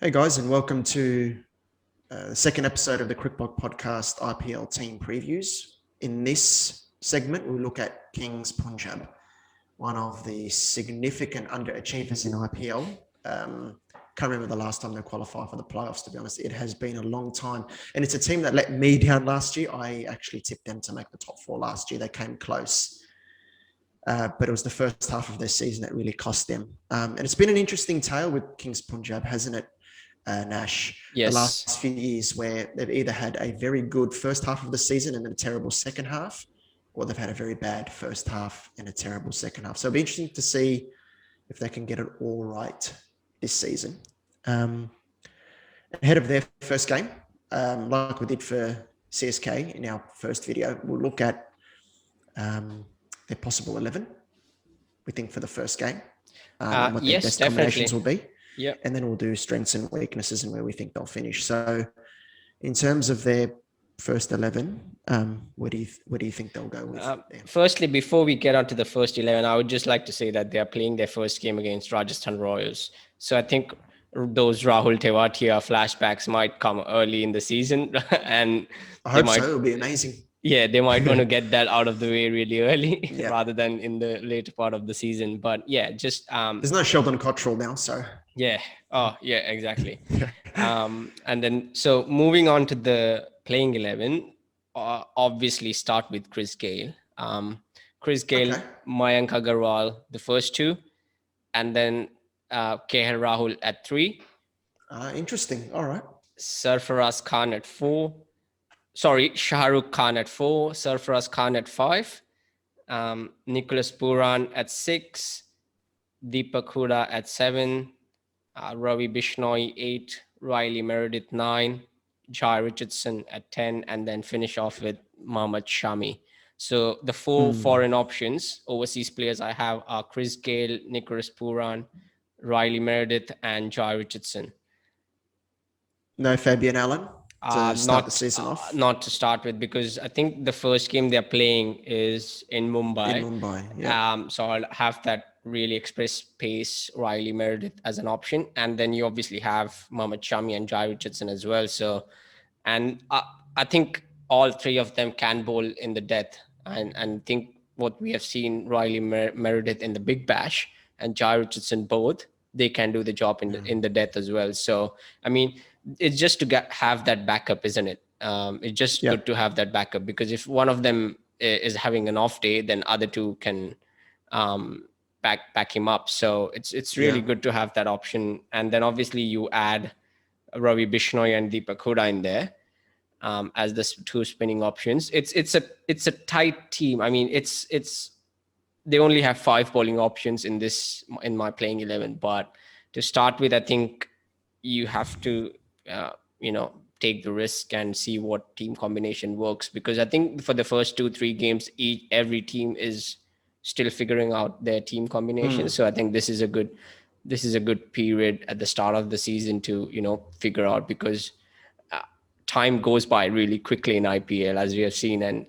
Hey guys, and welcome to the second episode of the CricBlog Podcast IPL team previews. In this segment, we'll look at Kings Punjab, one of the significant underachievers in IPL. Can't remember the last time they qualified for the playoffs, to be honest. It has been a long time. And it's a team that let me down last year. I actually tipped them to make the top four last year. They came close. But it was the first half of their season that really cost them. And it's been an interesting tale with Kings Punjab, hasn't it, Nash? Yes. The last few years where they've either had a very good first half of the season and then a terrible second half, or they've had a very bad first half and a terrible second half. So it'll be interesting to see if they can get it all right this season. Ahead of their first game, like we did for CSK in our first video, we'll look at their possible 11, we think, for the first game. And what their best combinations will be. Yeah. And then we'll do strengths and weaknesses and where we think they'll finish. So in terms of their first 11, where do you think they'll go with? Firstly, before we get on to the first 11, I would just like to say that they are playing their first game against Rajasthan Royals. So I think those Rahul Tewatia flashbacks might come early in the season. And I hope so. It'll be amazing. Yeah, they might want to get that out of the way really early rather than in the later part of the season. But yeah, just... there's no Sheldon Cottrell now, so... Yeah. Oh, yeah, exactly. And then, so moving on to the playing 11, obviously start with Chris Gale. Chris Gale, okay. Mayank Agarwal, the first two, and then KL Rahul at 3. Interesting. All right. Sarfaraz Khan at 4. Sorry, Shahrukh Khan at 4, Sarfaraz Khan at 5, Nicholas Pooran at 6, Deepak Hooda at 7, Ravi Bishnoi 8, Riley Meredith 9, Jai Richardson at 10, and then finish off with Mohammad Shami. So the 4 foreign options, overseas players I have are Chris Gale, Nicholas Pooran, Riley Meredith, and Jai Richardson. No Fabian Allen? To start the season off? Not to start with, because I think the first game they're playing is in Mumbai. Yeah. So I'll have that really express pace Riley Meredith as an option. And then you obviously have Mohammad Shami and Jai Richardson as well. So, and I think all 3 of them can bowl in the death. And think what we have seen Riley Meredith in the Big Bash and Jai Richardson both, they can do the job in the death as well. So, I mean, it's just to have that backup, isn't it? It's just good to have that backup, because if one of them is having an off day, then other 2 can back him up. So it's really good to have that option. And then obviously you add Ravi Bishnoi and Deepak Hooda in there as the 2 spinning options. It's a tight team. I mean, it's they only have 5 bowling options in my playing 11. But to start with, I think you have to take the risk and see what team combination works, because I think for the first 2-3 games, every team is still figuring out their team combination. So I think this is a good period at the start of the season to figure out, because time goes by really quickly in IPL, as we have seen, and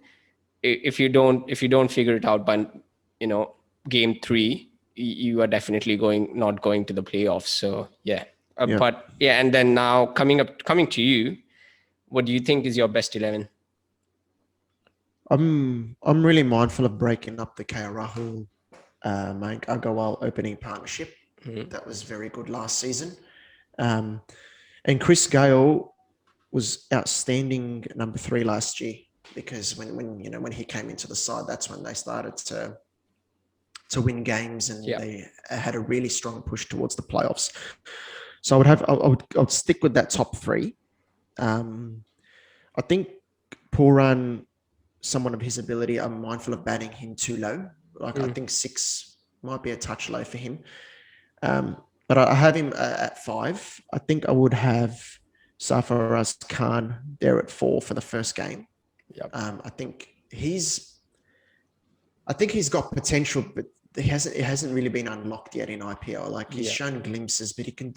if you don't figure it out by game 3, you are definitely not going to the playoffs. So yeah. But yeah, and then now coming to you, what do you think is your best 11? I'm really mindful of breaking up the KL Rahul Mayank Agarwal opening partnership. That was very good last season. And Chris Gale was outstanding number 3 last year, because when he came into the side, that's when they started to win games, and they had a really strong push towards the playoffs. So I would stick with that top 3. I think Pooran, someone of his ability, I'm mindful of batting him too low. I think 6 might be a touch low for him. But I have him at 5. I think I would have Sarfaraz Khan there at 4 for the first game. Yep. I think he's got potential, but it hasn't really been unlocked yet in IPL. Like, he's shown glimpses, but he can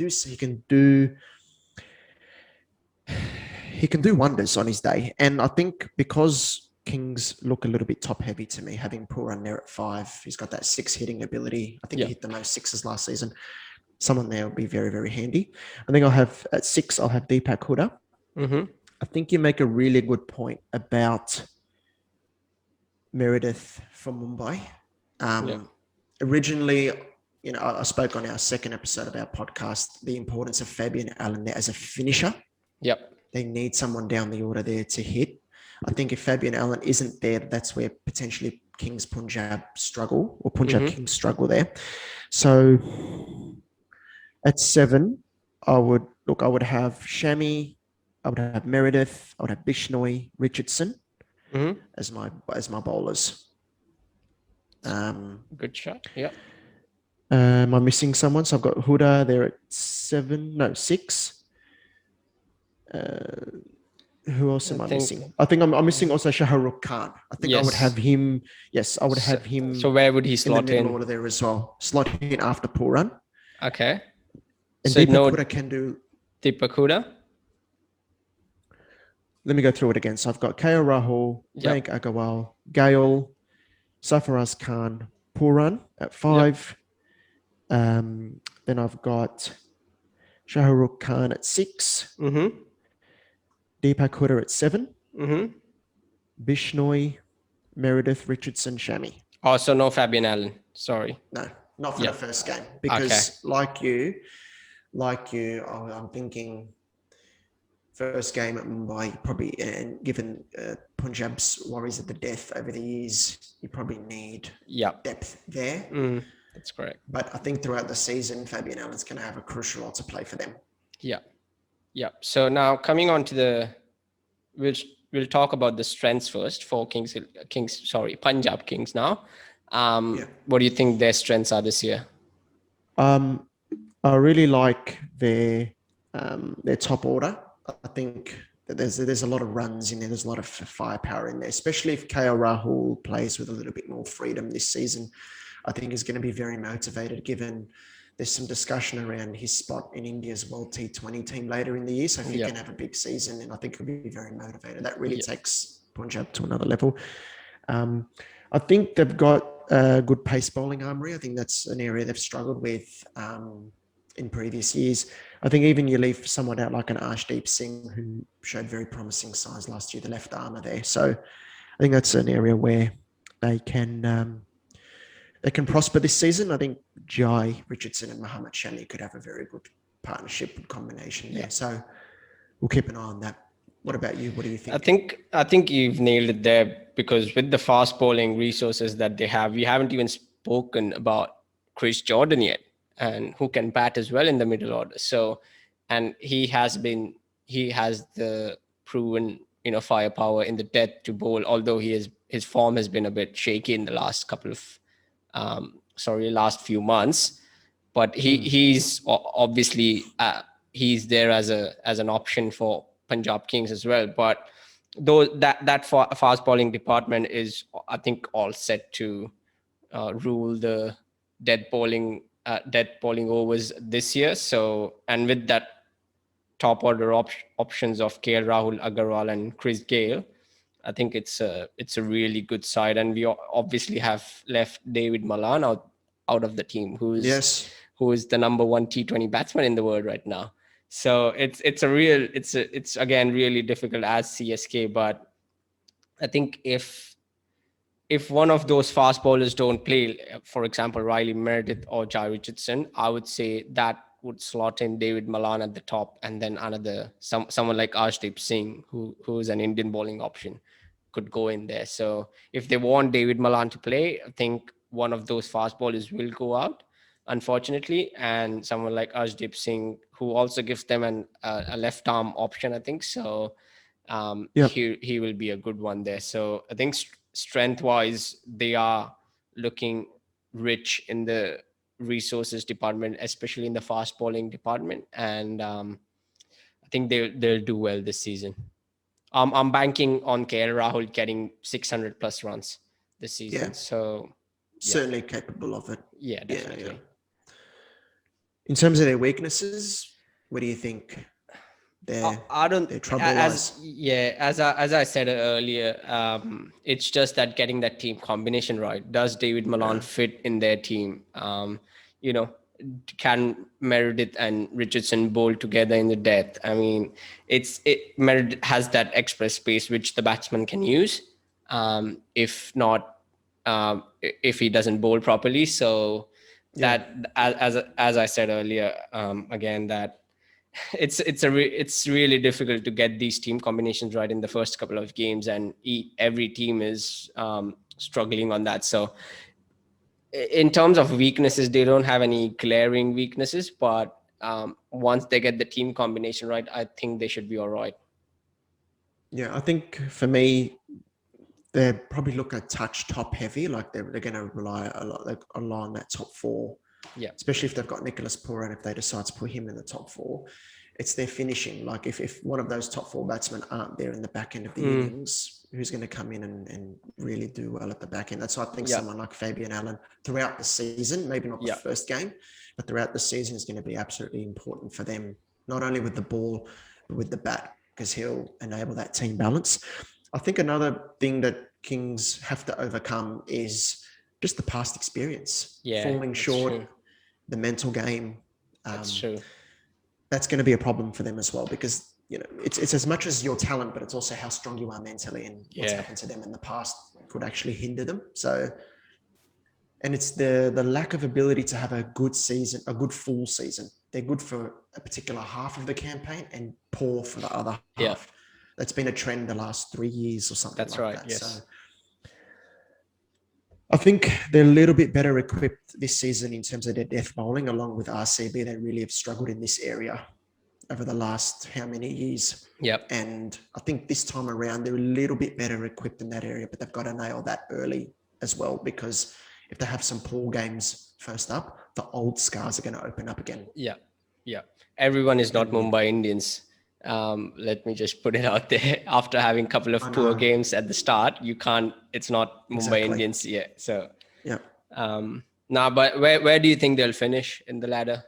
do wonders on his day. And I think because Kings look a little bit top heavy to me, having Pooran there at 5, he's got that 6 hitting ability. I think he hit the most 6s last season. someone there will be very, very handy. I think I'll have at 6, I'll have Deepak Huda. Mm-hmm. I think you make a really good point about Meredith from Mumbai. Yeah. Originally, I spoke on our second episode of our podcast, the importance of Fabian Allen there as a finisher. Yep. They need someone down the order there to hit. I think if Fabian Allen isn't there, that's where potentially Kings Punjab struggle, or Punjab Kings struggle there. So at 7, I would have Shami, I would have Meredith, I would have Bishnoi, Richardson as my bowlers. Good shot. Yeah. Am I missing someone? So I've got Huda there at 6. Who else am I missing? I think I'm missing also Shahrukh Khan. I think I would have him. Yes, I would have him. So where would he slot in the middle order there as well? Slot in after Pooran. Okay. And Deepak Huda can do. Deepak Huda. Let me go through it again. So I've got KL Rahul, Mayank Agarwal, Gale, Sarfaraz Khan, Pooran at 5. Then I've got Shahrukh Khan at 6. Deepak Huda at 7. Bishnoi, Meredith, Richardson, Shami. Oh, so no Fabian Allen. Sorry. No, not for the first game. Because like you, I'm thinking first game at Mumbai, probably, and given Punjab's worries of the death over the years, you probably need depth there. That's correct. But I think throughout the season, Fabian Allen's going to have a crucial role to play for them. Yeah. Yeah. So now coming on to we'll talk about the strengths first for Punjab Kings now. What do you think their strengths are this year? I really like their top order. I think that there's a lot of runs in there. There's a lot of firepower in there, especially if KL Rahul plays with a little bit more freedom this season. I think he's going to be very motivated, given there's some discussion around his spot in India's World T20 team later in the year. So if he can have a big season, and I think he'll be very motivated. That really takes Punjab to another level. I think they've got a good pace bowling armoury. I think that's an area they've struggled with in previous years. I think even you leave someone out like an Arshdeep Singh, who showed very promising signs last year, the left armour there. So I think that's an area where they can prosper this season. I think Jai Richardson and Muhammad Shami could have a very good partnership and combination there. So we'll keep an eye on that. What about you? What do you think? I think you've nailed it there, because with the fast bowling resources that they have, we haven't even spoken about Chris Jordan yet, and who can bat as well in the middle order. So, and he has the proven, firepower in the depth to bowl, although his form has been a bit shaky in the last last few months, but he's obviously he's there as an option for Punjab Kings as well. But though that fast bowling department is, I think, all set to rule the dead bowling overs this year. So, and with that top order options of KL Rahul, Agarwal, and Chris Gale, I think it's a really good side. And we obviously have left David Malan out of the team, who is the number 1 T20 batsman in the world right now. So it's again really difficult as CSK. But I think if one of those fast bowlers don't play, for example, Riley Meredith or Jai Richardson, I would say that would slot in David Malan at the top, and then someone like Arshdeep Singh, who is an Indian bowling option, could go in there. So if they want David Malan to play, I think one of those fast bowlers will go out, unfortunately, and someone like Arshdeep Singh, who also gives them a left arm option, I think. So he will be a good one there. So I think strength wise, they are looking rich in the resources department, especially in the fast bowling department, and I think they'll do well this season. I'm banking on KL Rahul getting 600 plus runs this season. So certainly capable of it. Yeah, definitely. Yeah. In terms of their weaknesses, what do you think their trouble lies? As I said earlier, it's just that getting that team combination right. Does David Malan fit in their team? can Meredith and Richardson bowl together in the death? I mean, Meredith has that express pace which the batsman can use. If not, if he doesn't bowl properly. So that, as I said earlier, again, that it's really difficult to get these team combinations right in the first couple of games, and every team is struggling on that. So in terms of weaknesses, they don't have any glaring weaknesses, but once they get the team combination right, I think they should be all right. Yeah, I think for me, they probably look a touch top heavy, like they're going to rely a lot on that top four. Yeah, especially if they've got Nicholas Pooran, if they decide to put him in the top four, it's their finishing. Like if one of those top four batsmen aren't there in the back end of the innings, who's going to come in and really do well at the back end? That's why I think someone like Fabian Allen throughout the season, maybe not the first game, but throughout the season is going to be absolutely important for them, not only with the ball, but with the bat, because he'll enable that team balance. I think another thing that Kings have to overcome is just the past experience, falling short, the mental game. That's true. That's going to be a problem for them as well, because it's as much as your talent, but it's also how strong you are mentally, and what's happened to them in the past could actually hinder them. So, and it's the lack of ability to have a good season, a good full season. They're good for a particular half of the campaign and poor for the other half. That's been a trend the last 3 years or something. That's like right. that. Yes. So I think they're a little bit better equipped this season in terms of their death bowling, along with RCB. They really have struggled in this area over the last how many years. Yep. And I think this time around, they're a little bit better equipped in that area, but they've got to nail that early as well, because if they have some poor games first up, the old scars are going to open up again. Yeah. Yeah. Everyone is not Mumbai Indians. Let me just put it out there. After having a couple of poor games at the start, it's not Mumbai Indians yet. So, but where do you think they'll finish in the ladder?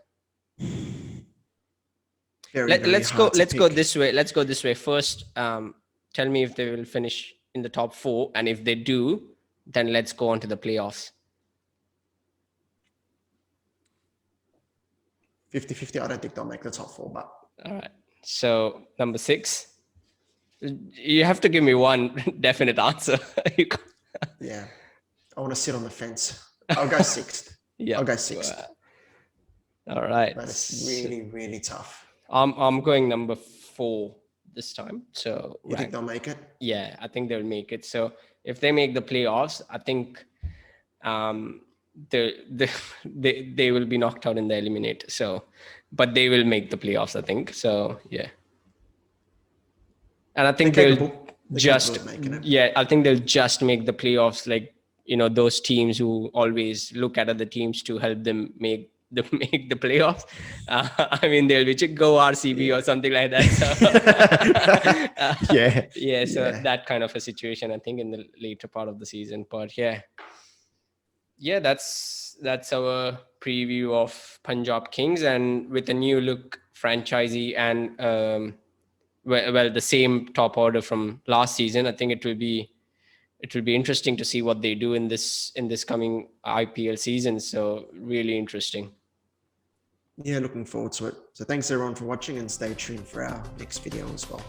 Let's go this way. Let's go this way. First, tell me if they will finish in the top four. And if they do, then let's go on to the playoffs. 50-50. I don't think they'll make the top four, but. All right. So number 6, you have to give me one definite answer. Yeah. I want to sit on the fence. I'll go 6th. I'll go 6th. All right. But it's really, really tough. I'm going number 4 this time. So you think they'll make it? Yeah, I think they'll make it. So if they make the playoffs, I think they will be knocked out in the eliminator. So, but they will make the playoffs, I think. So yeah. And I think I think they'll just make the playoffs, like, those teams who always look at other teams to help them make the playoffs. I mean, they'll be go RCB or something like that. So, so that kind of a situation, I think, in the later part of the season. But that's our preview of Punjab Kings, and with a new look franchisee and the same top order from last season. I think it will be interesting to see what they do in this coming IPL season. So really interesting. Yeah, looking forward to it. So thanks everyone for watching, and stay tuned for our next video as well.